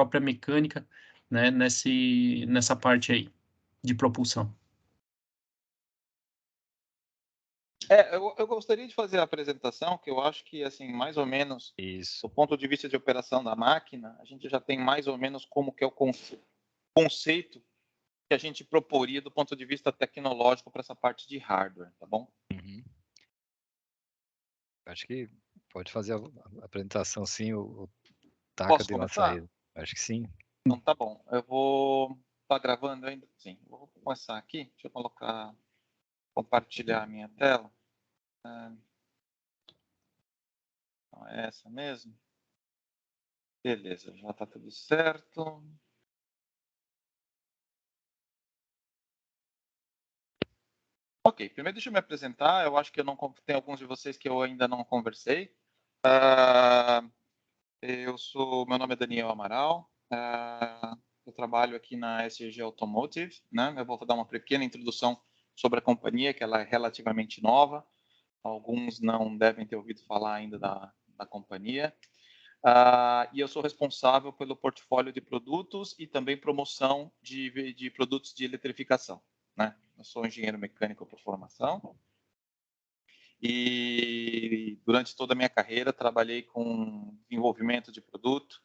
própria mecânica, né, nessa parte aí de propulsão. Eu gostaria de fazer a apresentação, que eu acho que, assim, mais ou menos, Isso. do ponto de vista de operação da máquina, a gente já tem mais ou menos como que é o conceito que a gente proporia do ponto de vista tecnológico para essa parte de hardware, tá bom? Uhum. Acho que pode fazer a apresentação sim, o Taka Posso deu uma começar? saída. Acho que sim. Então tá bom. Eu vou... Tá gravando ainda? Sim. Vou começar aqui. Deixa eu colocar... Compartilhar a minha tela. Então é essa mesmo. Beleza, já tá tudo certo. Ok, primeiro deixa eu me apresentar. Eu acho que eu não tem alguns de vocês que eu ainda não conversei. Meu nome é Daniel Amaral. Eu trabalho aqui na SEG Automotive, né? Eu vou dar uma pequena introdução sobre a companhia, que ela é relativamente nova. Alguns não devem ter ouvido falar ainda da companhia. E eu sou responsável pelo portfólio de produtos e também promoção de produtos de eletrificação, né? Eu sou engenheiro mecânico por formação e durante toda a minha carreira trabalhei com desenvolvimento de produto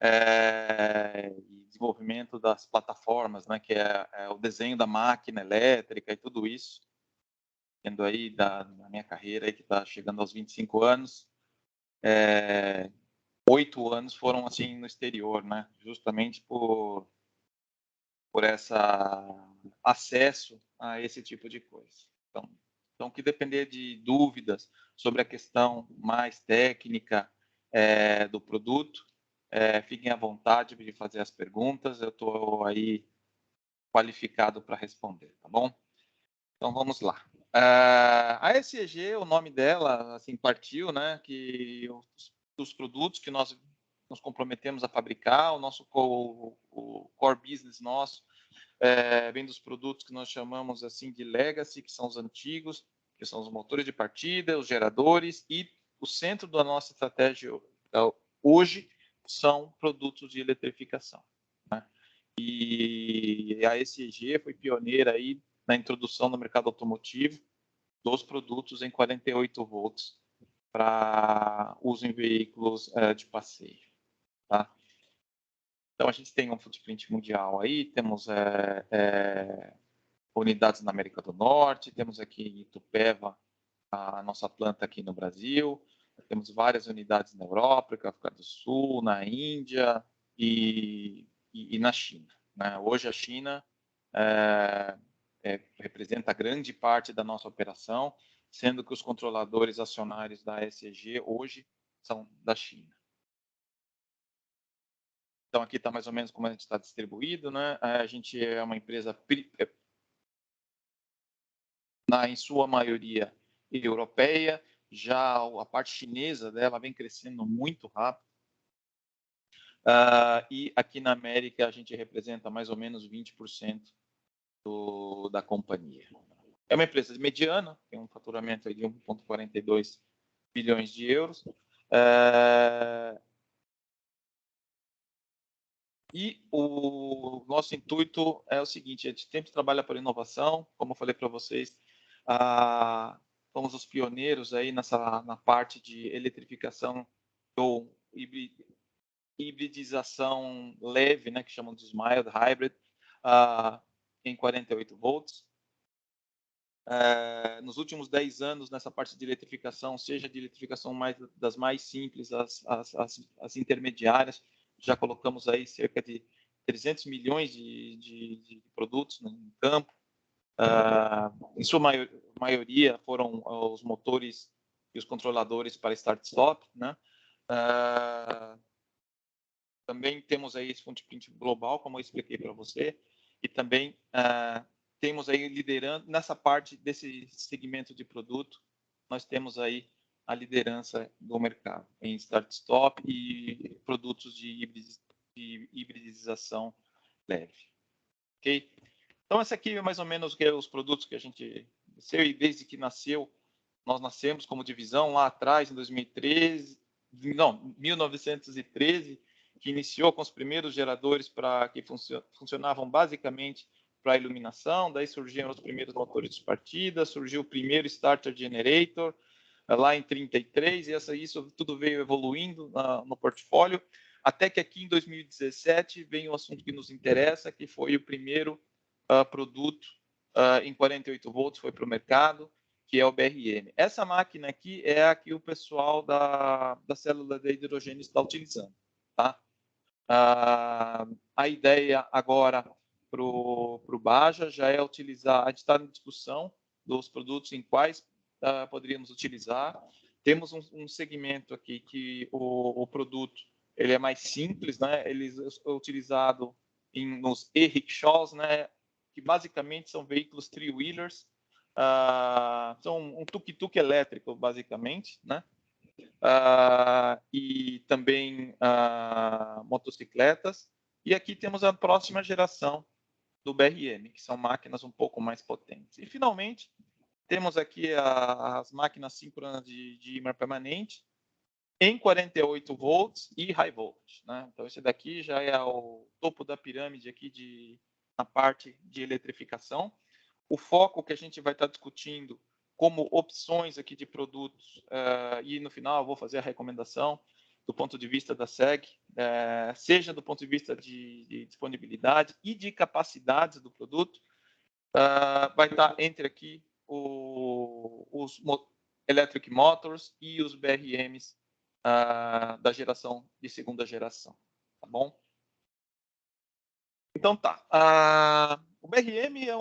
e desenvolvimento das plataformas, né? Que é o desenho da máquina elétrica e tudo isso. Tendo aí na minha carreira aí que está chegando aos 25 anos, 8 anos foram assim no exterior, né? Justamente por essa acesso a esse tipo de coisa. Então que depender de dúvidas sobre a questão mais técnica do produto, fiquem à vontade de fazer as perguntas. Eu estou aí qualificado para responder, tá bom? Então vamos lá. A SEG, o nome dela, assim, partiu, né? Que os produtos que nós nos comprometemos a fabricar, o core business nosso vem dos produtos que nós chamamos assim de legacy, que são os antigos, que são os motores de partida, os geradores, e o centro da nossa estratégia hoje são produtos de eletrificação, né? E a SEG foi pioneira aí na introdução no mercado automotivo dos produtos em 48 volts para uso em veículos de passeio, tá? Então, a gente tem um footprint mundial aí, temos unidades na América do Norte, temos aqui em Itupeva a nossa planta aqui no Brasil, temos várias unidades na Europa, na África do Sul, na Índia e na China, né? Hoje a China representa grande parte da nossa operação, sendo que os controladores acionários da SEG hoje são da China. Então, aqui está mais ou menos como a gente está distribuído, né? A gente é uma empresa, em sua maioria, europeia. Já a parte chinesa dela vem crescendo muito rápido. E aqui na América, a gente representa mais ou menos 20% da companhia. É uma empresa mediana, tem um faturamento de 1,42 bilhões de euros. E o nosso intuito é o seguinte: a gente sempre trabalha por inovação, como eu falei para vocês, somos os pioneiros aí na parte de eletrificação ou hibridização leve, né, que chamam de mild hybrid, em 48 volts. Nos últimos 10 anos, nessa parte de eletrificação, seja de eletrificação das mais simples, as intermediárias, já colocamos aí cerca de 300 milhões de produtos no campo. Em sua maioria foram os motores e os controladores para start-stop, né? Também temos aí esse footprint global, como eu expliquei para você, e também temos aí liderando nessa parte desse segmento de produto, nós temos aí a liderança do mercado em start-stop e produtos de hibridização leve. Ok? Então, esse aqui é mais ou menos que é os produtos que a gente nasceu, e desde que nasceu, nós nascemos como divisão lá atrás, em 2013, não, 1913, que iniciou com os primeiros geradores que funcionavam basicamente para iluminação, daí surgiram os primeiros motores de partida, surgiu o primeiro starter generator lá em 33, e isso tudo veio evoluindo no portfólio, até que aqui em 2017 vem o assunto que nos interessa, que foi o primeiro produto em 48 volts, foi para o mercado, que é o BRM. Essa máquina aqui é a que o pessoal da célula de hidrogênio está utilizando. Tá? A ideia agora para o Baja já é utilizar, a gente está em discussão dos produtos em quais poderíamos utilizar. Temos um segmento aqui que o produto ele é mais simples, né? Ele é utilizado nos e-rickshaws, né? Que basicamente são veículos three-wheelers, são um tuk-tuk elétrico, basicamente, né? E também motocicletas. E aqui temos a próxima geração do BRM, que são máquinas um pouco mais potentes. E, finalmente, temos aqui as máquinas síncronas de ímã permanente em 48 volts e high voltage. Né? Então, esse daqui já é o topo da pirâmide aqui na parte de eletrificação. O foco que a gente vai estar discutindo como opções aqui de produtos, e no final eu vou fazer a recomendação do ponto de vista da SEG, seja do ponto de vista de disponibilidade e de capacidades do produto, vai estar entre aqui os electric motors e os BRMs da geração de segunda geração, tá bom? Então tá, o BRM é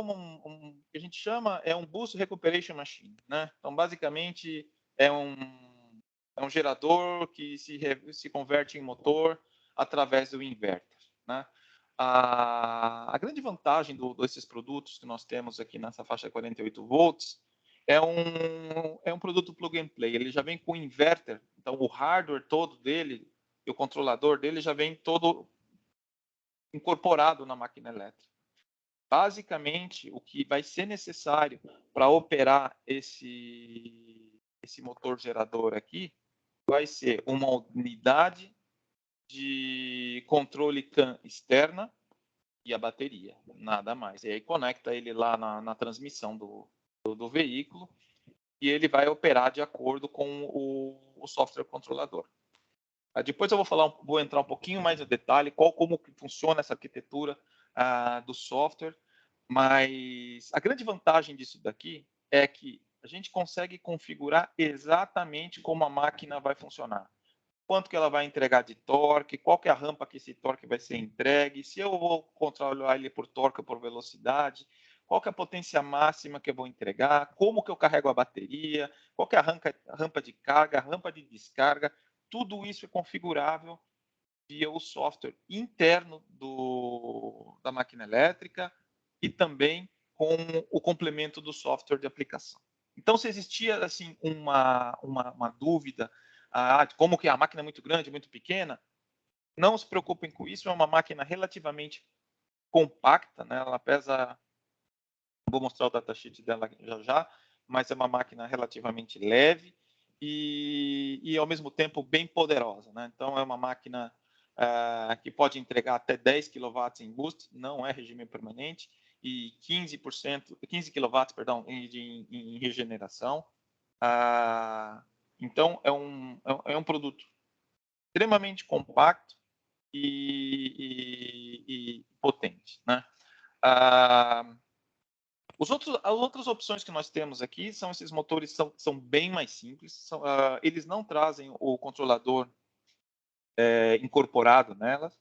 que a gente chama um Boost Recuperation Machine, né? Então basicamente é um gerador que se converte em motor através do inverter, né? A grande vantagem desses produtos que nós temos aqui nessa faixa de 48 volts é um produto plug and play. Ele já vem com inverter, então o hardware todo dele e o controlador dele já vem todo incorporado na máquina elétrica. Basicamente, o que vai ser necessário para operar esse motor gerador aqui vai ser uma unidade de controle CAN externa e a bateria, nada mais. E aí conecta ele lá na transmissão do veículo e ele vai operar de acordo com o software controlador. Depois eu vou entrar um pouquinho mais no detalhe, como que funciona essa arquitetura do software, mas a grande vantagem disso daqui é que a gente consegue configurar exatamente como a máquina vai funcionar. Quanto que ela vai entregar de torque, qual que é a rampa que esse torque vai ser entregue, se eu vou controlar ele por torque ou por velocidade, qual que é a potência máxima que eu vou entregar, como que eu carrego a bateria, qual que é a rampa de carga, a rampa de descarga, tudo isso é configurável via o software interno da máquina elétrica e também com o complemento do software de aplicação. Então, se existia assim uma dúvida, como que a máquina é muito grande, muito pequena, não se preocupem com isso, é uma máquina relativamente compacta, né? Ela pesa, vou mostrar o datasheet dela já, mas é uma máquina relativamente leve e ao mesmo tempo bem poderosa, né? Então é uma máquina que pode entregar até 10 kW em boost, não é regime permanente, e 15 kW, perdão, em regeneração. Então é um produto extremamente compacto e potente, né? As outras opções que nós temos aqui são esses motores são bem mais simples. Eles não trazem o controlador incorporado nelas.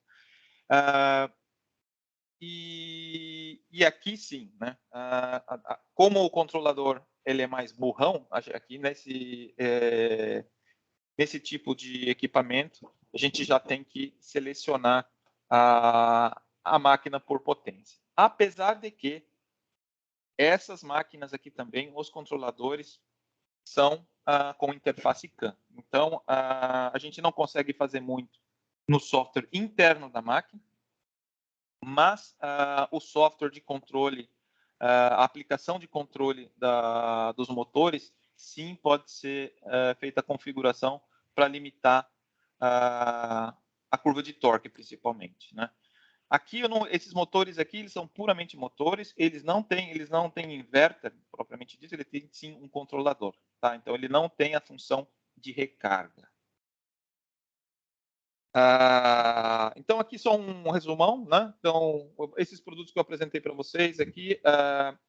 E aqui sim, né? Como o controlador ele é mais burrão, aqui nesse tipo de equipamento, a gente já tem que selecionar a máquina por potência. Apesar de que essas máquinas aqui também, os controladores são com interface CAN. Então, a gente não consegue fazer muito no software interno da máquina, mas o software de controle, a aplicação de controle dos motores, sim, pode ser feita a configuração para limitar a a curva de torque, principalmente, né? Aqui, esses motores aqui, eles são puramente motores, eles não têm inverter, propriamente dito, ele tem sim um controlador, tá? Então, ele não tem a função de recarga. Então, aqui só um resumão, né? Então, esses produtos que eu apresentei para vocês aqui,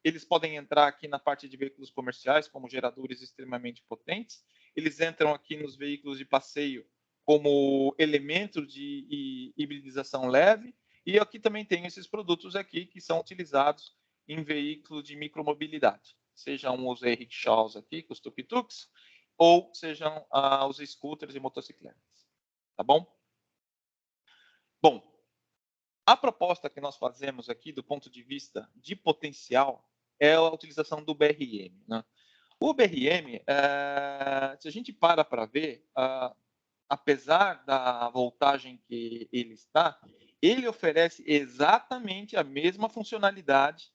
eles podem entrar aqui na parte de veículos comerciais, como geradores extremamente potentes. Eles entram aqui nos veículos de passeio como elemento de hibridização leve. E aqui também tem esses produtos aqui que são utilizados em veículos de micromobilidade, sejam os e-rickshaws aqui, com os tuk-tuks, ou sejam os scooters e motocicletas. Tá bom? Bom, a proposta que nós fazemos aqui, do ponto de vista de potencial, é a utilização do BRM, né? O BRM, se a gente para ver, apesar da voltagem que ele está, ele oferece exatamente a mesma funcionalidade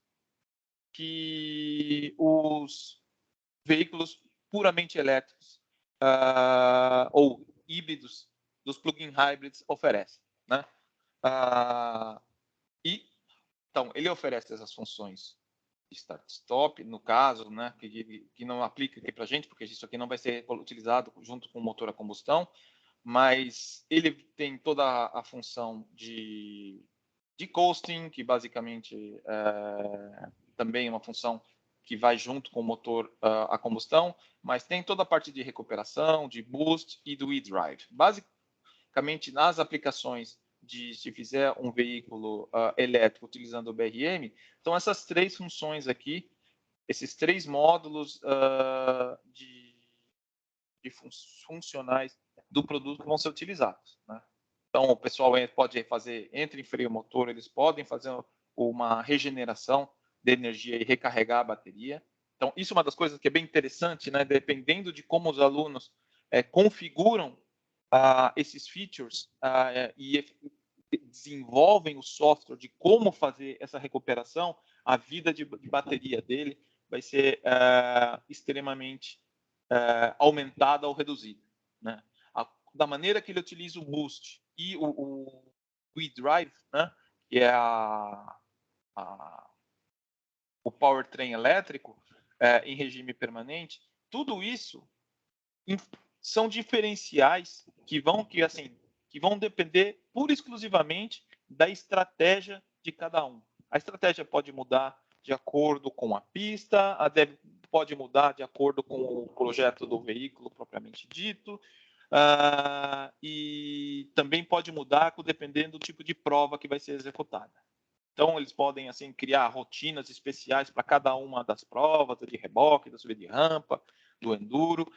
que os veículos puramente elétricos ou híbridos dos plug-in hybrids oferecem, né? Então, ele oferece essas funções de start-stop, no caso, né, que não aplica aqui para a gente, porque isso aqui não vai ser utilizado junto com o motor a combustão, mas ele tem toda a função de coasting, que basicamente também é uma função que vai junto com o motor a combustão, mas tem toda a parte de recuperação, de boost e do e-drive. Basicamente, nas aplicações se fizer um veículo elétrico utilizando o BRM, são essas três funções aqui, esses três módulos funcionais do produto que vão ser utilizados, né? Então, o pessoal pode fazer, entre em freio motor, eles podem fazer uma regeneração de energia e recarregar a bateria. Então, isso é uma das coisas que é bem interessante, né? Dependendo de como os alunos configuram esses features e desenvolvem o software de como fazer essa recuperação, a vida de bateria dele vai ser extremamente aumentada ou reduzida, né? Da maneira que ele utiliza o boost e o e-drive, né, que é o powertrain elétrico em regime permanente, tudo isso são diferenciais que vão depender pura e exclusivamente da estratégia de cada um. A estratégia pode mudar de acordo com a pista, pode mudar de acordo com o projeto do veículo propriamente dito, e também pode mudar dependendo do tipo de prova que vai ser executada. Então, eles podem assim criar rotinas especiais para cada uma das provas, de reboque, da subida de rampa, do enduro.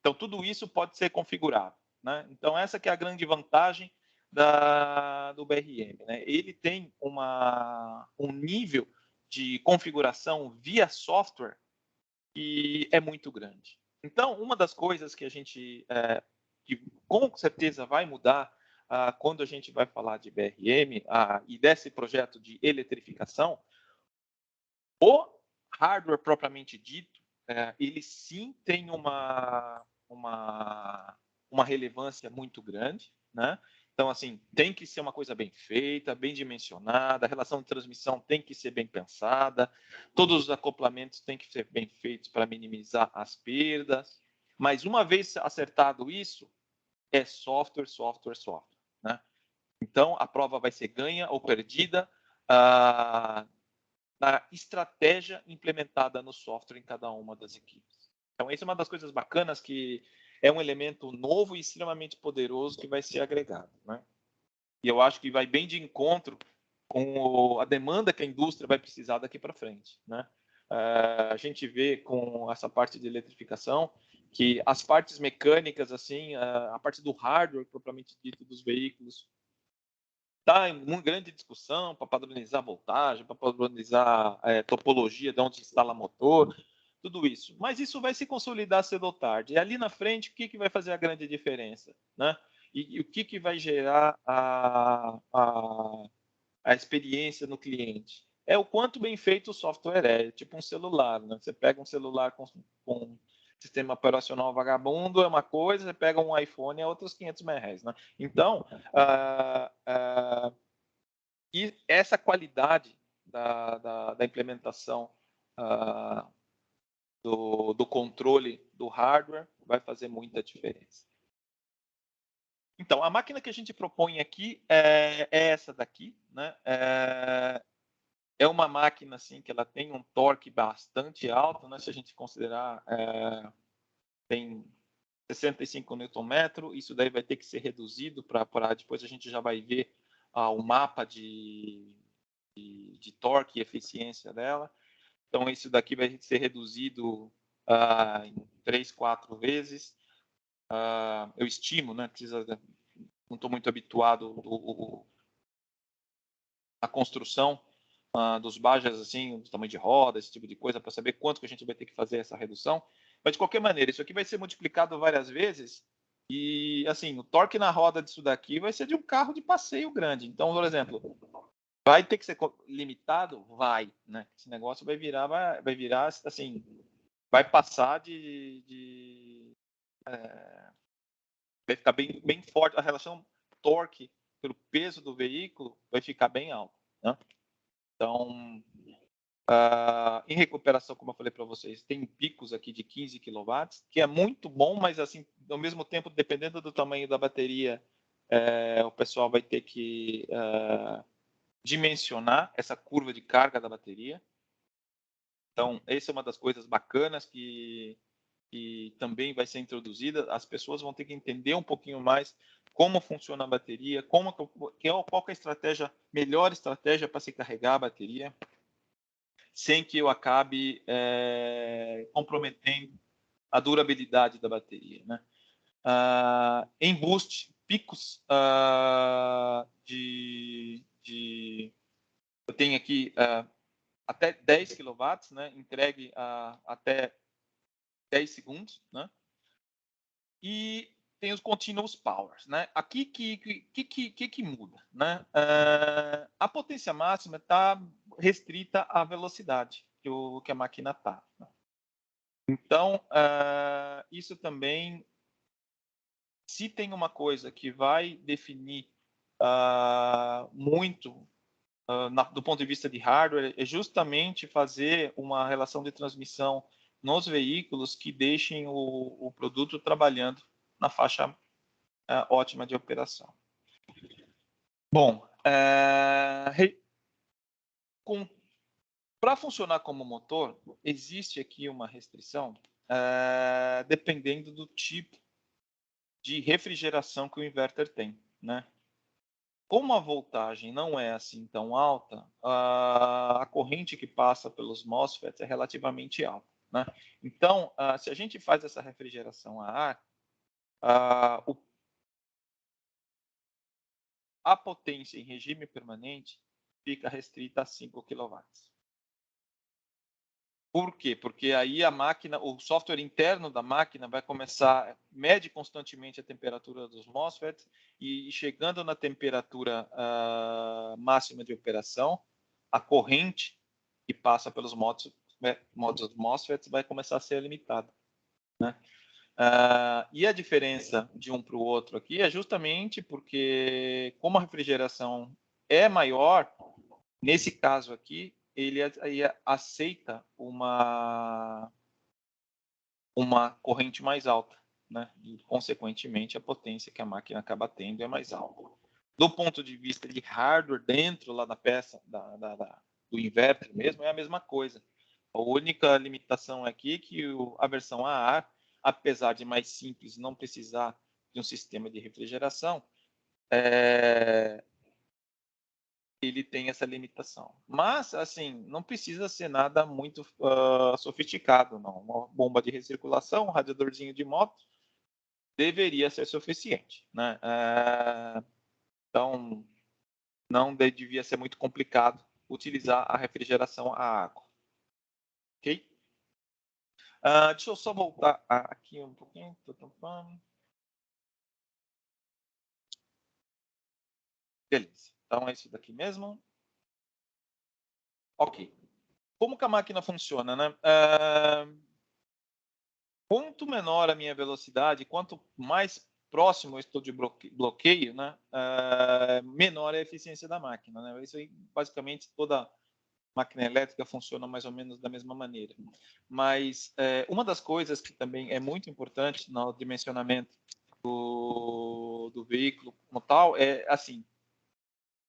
Então, tudo isso pode ser configurado, né? Então, essa que é a grande vantagem do BRM, né? Ele tem um nível de configuração via software que é muito grande. Então, uma das coisas que a gente, que com certeza vai mudar quando a gente vai falar de BRM e desse projeto de eletrificação, o hardware propriamente dito, ele sim tem uma relevância muito grande, né? Então, assim, tem que ser uma coisa bem feita, bem dimensionada, a relação de transmissão tem que ser bem pensada, todos os acoplamentos têm que ser bem feitos para minimizar as perdas, mas uma vez acertado isso, é software, software, software, né? Então, a prova vai ser ganha ou perdida na estratégia implementada no software em cada uma das equipes. Então, essa é uma das coisas bacanas, que é um elemento novo e extremamente poderoso que vai ser agregado, né? E eu acho que vai bem de encontro com a demanda que a indústria vai precisar daqui para frente, né? A gente vê com essa parte de eletrificação que as partes mecânicas, assim, a parte do hardware propriamente dito dos veículos, está em uma grande discussão para padronizar voltagem, para padronizar topologia de onde instala motor, tudo isso. Mas isso vai se consolidar cedo ou tarde. E ali na frente, o que vai fazer a grande diferença, né? E o que vai gerar a experiência no cliente? É o quanto bem feito o software é. Tipo um celular, né? Você pega um celular sistema operacional vagabundo é uma coisa, você pega um iPhone é outros 500 reais, né? Então, e essa qualidade da implementação do controle do hardware vai fazer muita diferença. Então, a máquina que a gente propõe aqui é essa daqui, né? É uma máquina assim que ela tem um torque bastante alto, né? Se a gente considerar, tem 65 Nm, isso daí vai ter que ser reduzido para depois a gente já vai ver o mapa de torque e eficiência dela. Então, isso daqui vai ser reduzido em 3, 4 vezes. Eu estimo, né? Não estou muito habituado à construção dos bajas, assim, do tamanho de roda, esse tipo de coisa, para saber quanto que a gente vai ter que fazer essa redução. Mas, de qualquer maneira, isso aqui vai ser multiplicado várias vezes e, assim, o torque na roda disso daqui vai ser de um carro de passeio grande. Então, por exemplo, vai ter que ser limitado? Vai, né? Esse negócio vai virar assim, vai passar vai ficar bem forte. A relação torque pelo peso do veículo vai ficar bem alta, né? Então, em recuperação, como eu falei para vocês, tem picos aqui de 15 kW, que é muito bom, mas assim, ao mesmo tempo, dependendo do tamanho da bateria, o pessoal vai ter que dimensionar essa curva de carga da bateria. Então, essa é uma das coisas bacanas que também vai ser introduzida. As pessoas vão ter que entender um pouquinho mais como funciona a bateria, qual que é a estratégia, melhor estratégia para se carregar a bateria, sem que eu acabe comprometendo a durabilidade da bateria, né? Em boost, picos eu tenho aqui até 10 kW, né? Entregue até 10 segundos, né? E tem os continuous powers, né? Aqui que muda, né? A potência máxima está restrita à velocidade que a máquina está. Né? Então, isso também, se tem uma coisa que vai definir muito do ponto de vista de hardware, é justamente fazer uma relação de transmissão nos veículos que deixem o produto trabalhando na faixa ótima de operação. Bom, para funcionar como motor, existe aqui uma restrição dependendo do tipo de refrigeração que o inverter tem, né? Como a voltagem não é assim tão alta, a corrente que passa pelos MOSFETs é relativamente alta, né? Então, se a gente faz essa refrigeração a ar, a potência em regime permanente fica restrita a 5 kW. Por quê? Porque aí a máquina, o software interno da máquina vai começar, mede constantemente a temperatura dos MOSFETs e chegando na temperatura máxima de operação, a corrente que passa pelos modos MOSFETs vai começar a ser limitada, né? E a diferença de um para o outro aqui é justamente porque, como a refrigeração é maior, nesse caso aqui, ele aceita uma corrente mais alta, né? E, consequentemente, a potência que a máquina acaba tendo é mais alta. Do ponto de vista de hardware, dentro lá da peça, do inverter mesmo, é a mesma coisa. A única limitação aqui é que a versão a ar, apesar de mais simples, não precisar de um sistema de refrigeração, ele tem essa limitação. Mas, assim, não precisa ser nada muito sofisticado, não. Uma bomba de recirculação, um radiadorzinho de moto, deveria ser suficiente, né? Então, não devia ser muito complicado utilizar a refrigeração a água. Ok? Deixa eu só voltar aqui um pouquinho. Beleza. Então, é isso daqui mesmo. Ok. Como que a máquina funciona, né? Quanto menor a minha velocidade, quanto mais próximo eu estou de bloqueio, né, menor é a eficiência da máquina, né? Isso aí, basicamente, toda máquina elétrica funciona mais ou menos da mesma maneira. Mas uma das coisas que também é muito importante no dimensionamento do veículo como tal é, assim,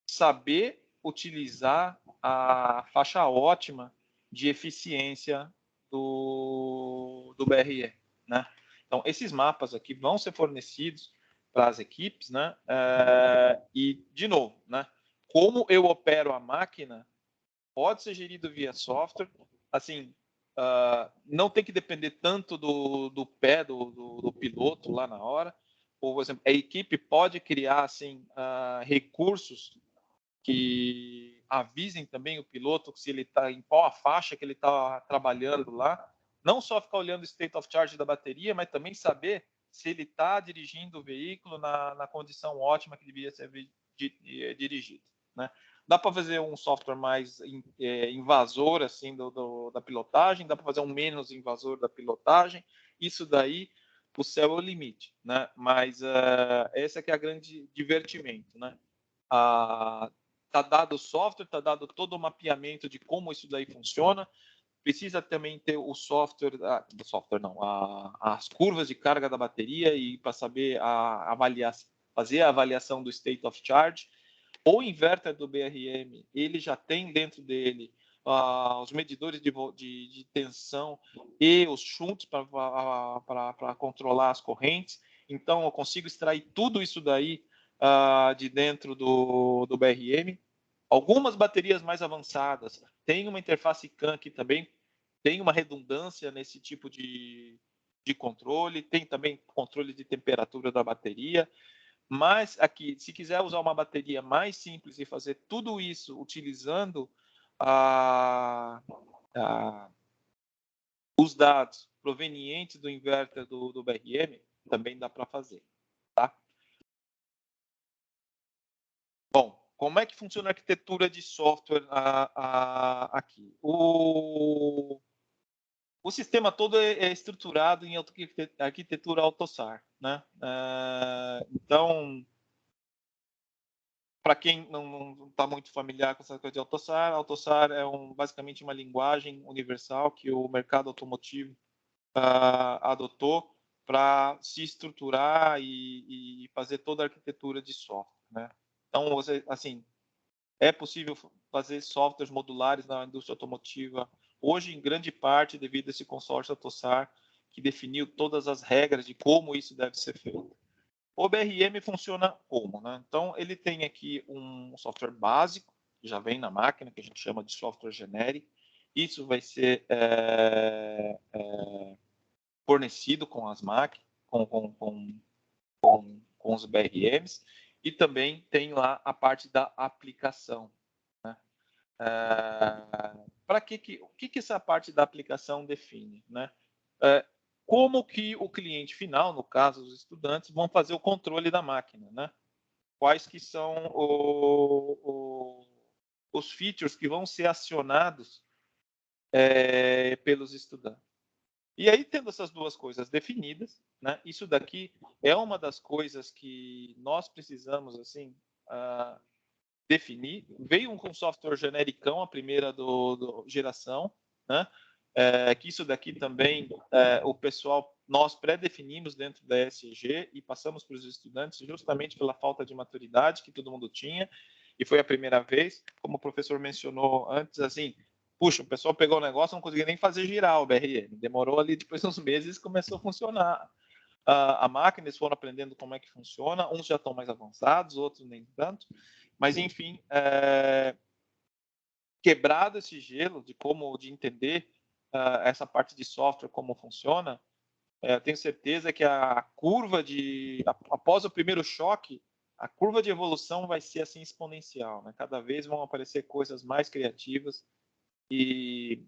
saber utilizar a faixa ótima de eficiência do BRE, né? Então, esses mapas aqui vão ser fornecidos para as equipes, né? E, de novo, né? Como eu opero a máquina pode ser gerido via software, assim, não tem que depender tanto do pé do piloto lá na hora. Ou, por exemplo, a equipe pode criar assim, recursos que avisem também o piloto se ele está em qual a faixa que ele está trabalhando lá. Não só ficar olhando o state of charge da bateria, mas também saber se ele está dirigindo o veículo na condição ótima que deveria ser dirigido, né? Dá para fazer um software mais invasor assim da pilotagem, dá para fazer um menos invasor da pilotagem. Isso daí, o céu é o limite, né? Mas esse que é a grande divertimento, né? Tá dado o software, tá dado todo o mapeamento de como isso daí funciona. Precisa também ter o software, as curvas de carga da bateria e para saber fazer a avaliação do state of charge. O inverter do BRM, ele já tem dentro dele os medidores de tensão e os shunts para controlar as correntes. Então, eu consigo extrair tudo isso daí de dentro do BRM. Algumas baterias mais avançadas têm uma interface CAN que também tem uma redundância nesse tipo de controle, tem também controle de temperatura da bateria. Mas aqui, se quiser usar uma bateria mais simples e fazer tudo isso utilizando os dados provenientes do inverter do BRM, também dá para fazer, tá? Bom, como é que funciona a arquitetura de software aqui? O sistema todo é estruturado em arquitetura AutoSAR, né? Então, para quem não está muito familiar com essa coisa de AutoSAR é basicamente uma linguagem universal que o mercado automotivo adotou para se estruturar e fazer toda a arquitetura de software, né? Então, assim, é possível fazer softwares modulares na indústria automotiva hoje, em grande parte, devido a esse consórcio AutoSAR, que definiu todas as regras de como isso deve ser feito. O BRM funciona como, né? Então, ele tem aqui um software básico, que já vem na máquina, que a gente chama de software genérico. Isso vai ser fornecido com as máquinas, com os BRMs, e também tem lá a parte da aplicação, né? O que essa parte da aplicação define, né? Como que o cliente final, no caso os estudantes, vão fazer o controle da máquina, né? Quais que são os features que vão ser acionados pelos estudantes. E aí, tendo essas duas coisas definidas, né, isso daqui é uma das coisas que nós precisamos assim definir. Veio com software genericão, a primeira geração, né? Que isso daqui também o pessoal, nós pré-definimos dentro da ESG e passamos para os estudantes justamente pela falta de maturidade que todo mundo tinha, e foi a primeira vez, como o professor mencionou antes, assim, puxa, o pessoal pegou o negócio, não conseguia nem fazer girar o BRM, demorou ali, depois de uns meses começou a funcionar. A máquina, eles foram aprendendo como é que funciona, uns já estão mais avançados, outros nem tanto, mas enfim, quebrado esse gelo de entender essa parte de software, como funciona, tenho certeza que a curva após o primeiro choque, a curva de evolução vai ser assim exponencial, né? Cada vez vão aparecer coisas mais criativas e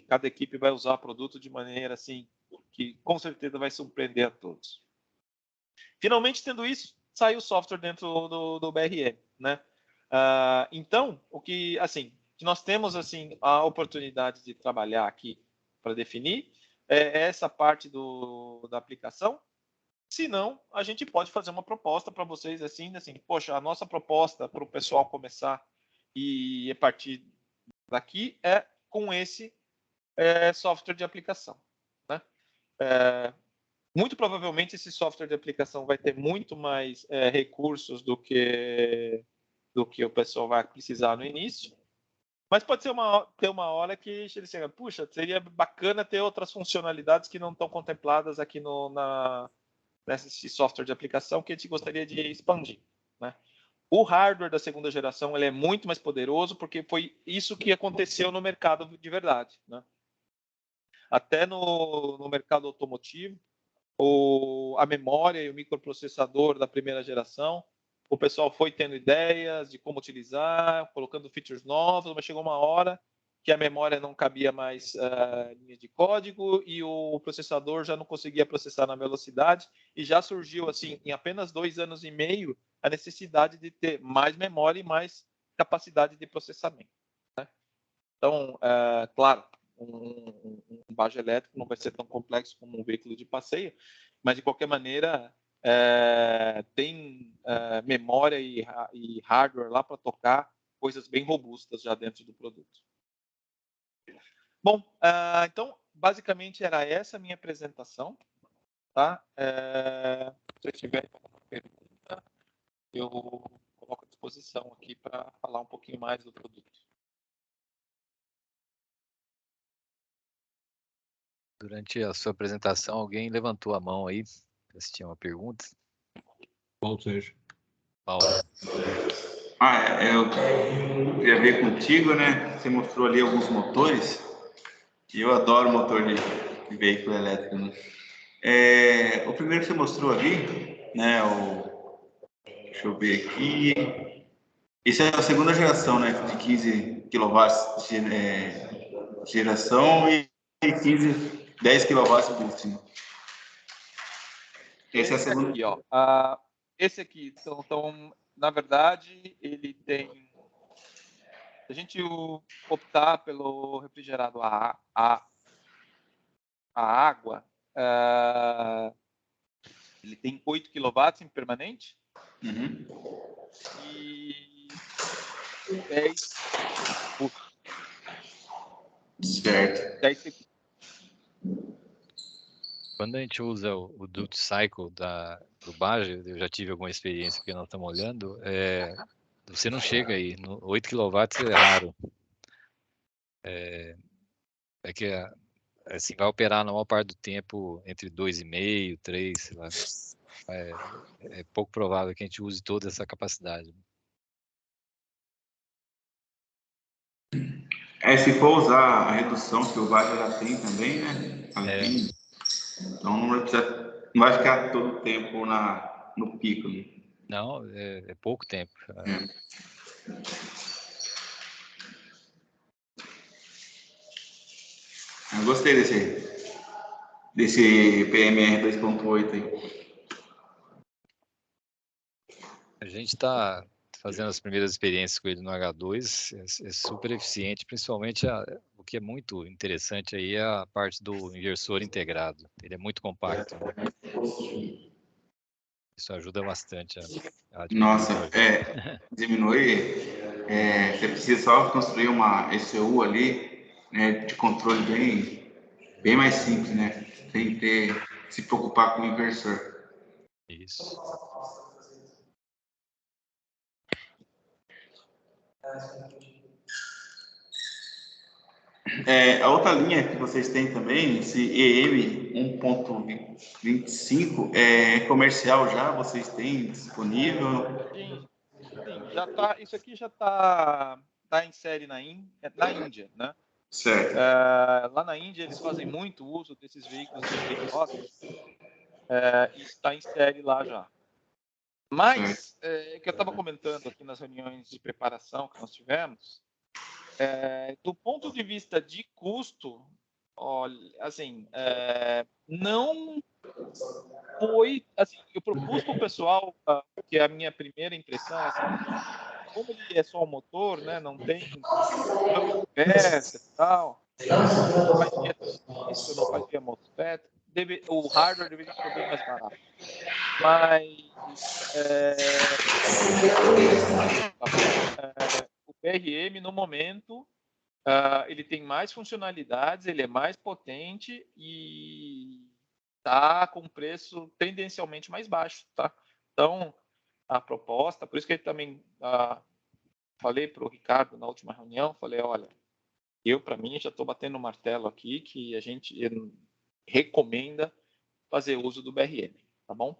cada equipe vai usar o produto de maneira assim que com certeza vai surpreender a todos. Finalmente, tendo isso, saiu o software dentro do BRM, né? Então, o que nós temos assim a oportunidade de trabalhar aqui para definir, essa parte da aplicação. Se não, a gente pode fazer uma proposta para vocês assim, poxa, a nossa proposta para o pessoal começar e a partir daqui é com esse software de aplicação, né? Muito provavelmente esse software de aplicação vai ter muito mais recursos do que o pessoal vai precisar no início, mas pode ser ter uma hora que eles digam, puxa, seria bacana ter outras funcionalidades que não estão contempladas aqui nesse software de aplicação que a gente gostaria de expandir, né? O hardware da segunda geração ele é muito mais poderoso porque foi isso que aconteceu no mercado de verdade, né? Até no mercado automotivo, a memória e o microprocessador da primeira geração, o pessoal foi tendo ideias de como utilizar, colocando features novos, mas chegou uma hora que a memória não cabia mais linha de código e o processador já não conseguia processar na velocidade e já surgiu, assim, em apenas 2 anos e meio, a necessidade de ter mais memória e mais capacidade de processamento, né? Então, claro, um baixo elétrico não vai ser tão complexo como um veículo de passeio, mas, de qualquer maneira, tem memória e hardware lá para tocar coisas bem robustas já dentro do produto. Bom, então, basicamente, era essa a minha apresentação, tá? Se você tiver alguma pergunta, eu coloco à disposição aqui para falar um pouquinho mais do produto. Durante a sua apresentação, alguém levantou a mão aí, se tinha uma pergunta. Paulo Sérgio. Paulo. Eu queria ver contigo, né? Você mostrou ali alguns motores, e eu adoro motor de veículo elétrico, né? O primeiro que você mostrou ali, né? Deixa eu ver aqui. Esse é a segunda geração, né? De 15 kW de geração e 10 kW boost. Esse é a segunda. Aqui, ó. Esse aqui, então, na verdade, ele tem. Se a gente optar pelo refrigerado a água, ele tem 8 kW em permanente. Uhum. E 10 Certo. 10 segundos. Quando a gente usa o duty cycle do Baja, eu já tive alguma experiência porque nós estamos olhando, você não chega aí, 8 kW é raro. É que assim, vai operar na maior parte do tempo entre 2,5, 3, sei lá. É pouco provável que a gente use toda essa capacidade. Se for usar a redução que o Baja já tem também, né? Então não vai ficar todo o tempo no pico. Né? Não, é pouco tempo. Eu gostei desse PMR 2.8 aí. A gente está fazendo as primeiras experiências com ele no H2, é super eficiente, principalmente o que é muito interessante aí é a parte do inversor integrado. Ele é muito compacto, né? Isso ajuda bastante a diminuir. Nossa, diminui. Você precisa só construir uma ECU ali, né, de controle bem mais simples, né? Sem se preocupar com o inversor. Isso. A outra linha que vocês têm também, esse EM 1.25, é comercial já? Vocês têm disponível? Sim, já tá. Isso aqui já está em série na Índia, né? Certo. Lá na Índia eles fazem muito uso desses veículos de e está em série lá já. Mas, que eu estava comentando aqui nas reuniões de preparação que nós tivemos, do ponto de vista de custo, olha, assim, não foi, assim, eu propus para o pessoal, que a minha primeira impressão, assim, como ele é só um motor, né, não tem conversa e tal, Isso não faz via MOSFET, o hardware deveria ser bem mais barato. Mas o PRM, no momento, ele tem mais funcionalidades, ele é mais potente e está com preço tendencialmente mais baixo, tá? Então, a proposta, por isso que eu também falei para o Ricardo na última reunião, falei, olha, para mim, já estou batendo o martelo aqui que a gente recomenda fazer uso do BRM, tá bom?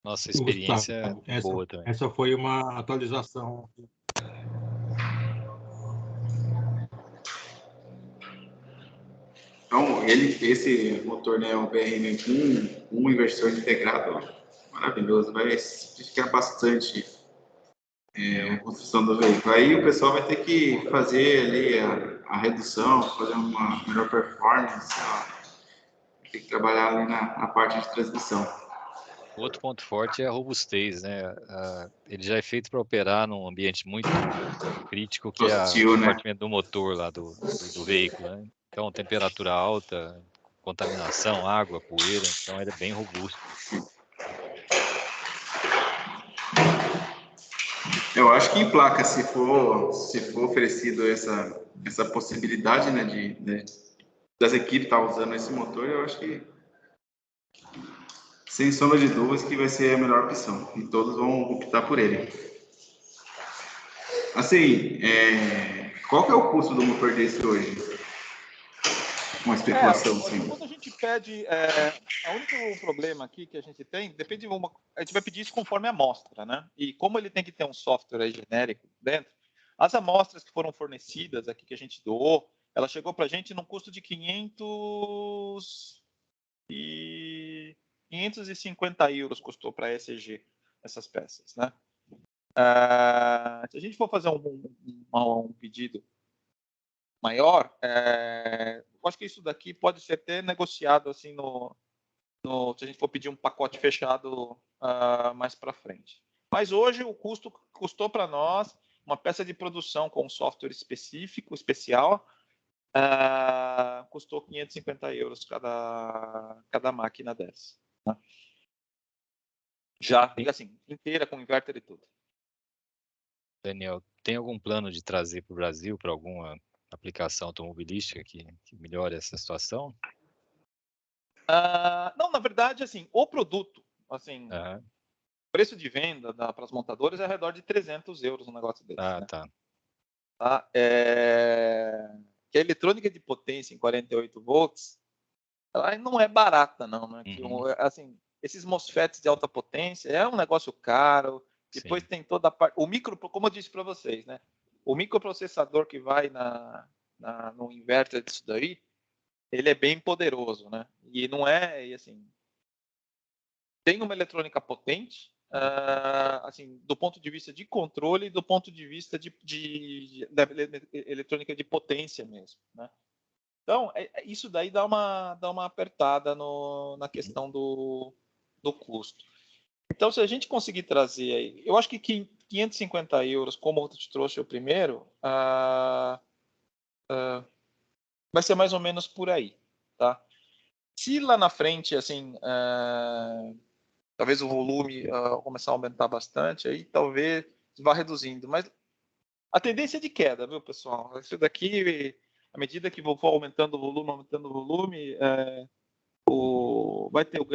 Nossa experiência é boa também. Essa foi uma atualização. Então, esse motor, né, o BRM com um inversor integrado, maravilhoso, vai simplificar bastante a construção do veículo. Aí o pessoal vai ter que fazer ali a redução, fazer uma melhor performance, tem que trabalhar ali na parte de transmissão. Outro ponto forte é a robustez, né? Ele já é feito para operar num ambiente muito crítico, que Hostil, é o né? compartimento do motor lá do veículo, né? Então, temperatura alta, contaminação, água, poeira, então ele é bem robusto. Eu acho que em placa, se for oferecido essa possibilidade, né, das equipes estar usando esse motor, eu acho que, sem sombra de dúvidas, que vai ser a melhor opção. E todos vão optar por ele. Assim, qual que é o custo do motor desse hoje? Uma especulação, sim. Quando a gente pede, o único problema aqui que a gente tem, depende a gente vai pedir isso conforme a amostra, né? E como ele tem que ter um software aí genérico dentro, as amostras que foram fornecidas aqui, que a gente doou, ela chegou para a gente num custo de 550 euros custou para a ECG essas peças, né? Se a gente for fazer um pedido maior, eu acho que isso daqui pode ser até negociado assim se a gente for pedir um pacote fechado mais para frente. Mas hoje o custo custou para nós uma peça de produção com um software especial, custou 550 euros cada máquina dessa. Né? Já, assim, inteira com inverter e tudo. Daniel, tem algum plano de trazer para o Brasil para alguma aplicação automobilística que melhore essa situação? Não, na verdade, assim, o produto, assim, o preço de venda para as montadoras é ao redor de 300 euros um negócio desse. Né? Tá. Que a eletrônica de potência em 48 volts, ela não é barata, não. Né? Assim, esses MOSFETs de alta potência é um negócio caro. Depois tem toda a parte... como eu disse para vocês, né? O microprocessador que vai no inverter disso daí, ele é bem poderoso, né? E não é, assim... Tem uma eletrônica potente, assim, do ponto de vista de controle e do ponto de vista da eletrônica de potência mesmo, né? Então, isso daí dá uma apertada na questão do custo. Então, se a gente conseguir trazer aí, eu acho que 550 euros, como eu te trouxe o primeiro, vai ser mais ou menos por aí, tá? Se lá na frente, assim, talvez o volume começar a aumentar bastante, aí talvez vá reduzindo. Mas a tendência é de queda, viu, pessoal? Isso daqui, à medida que for aumentando o volume, vai ter os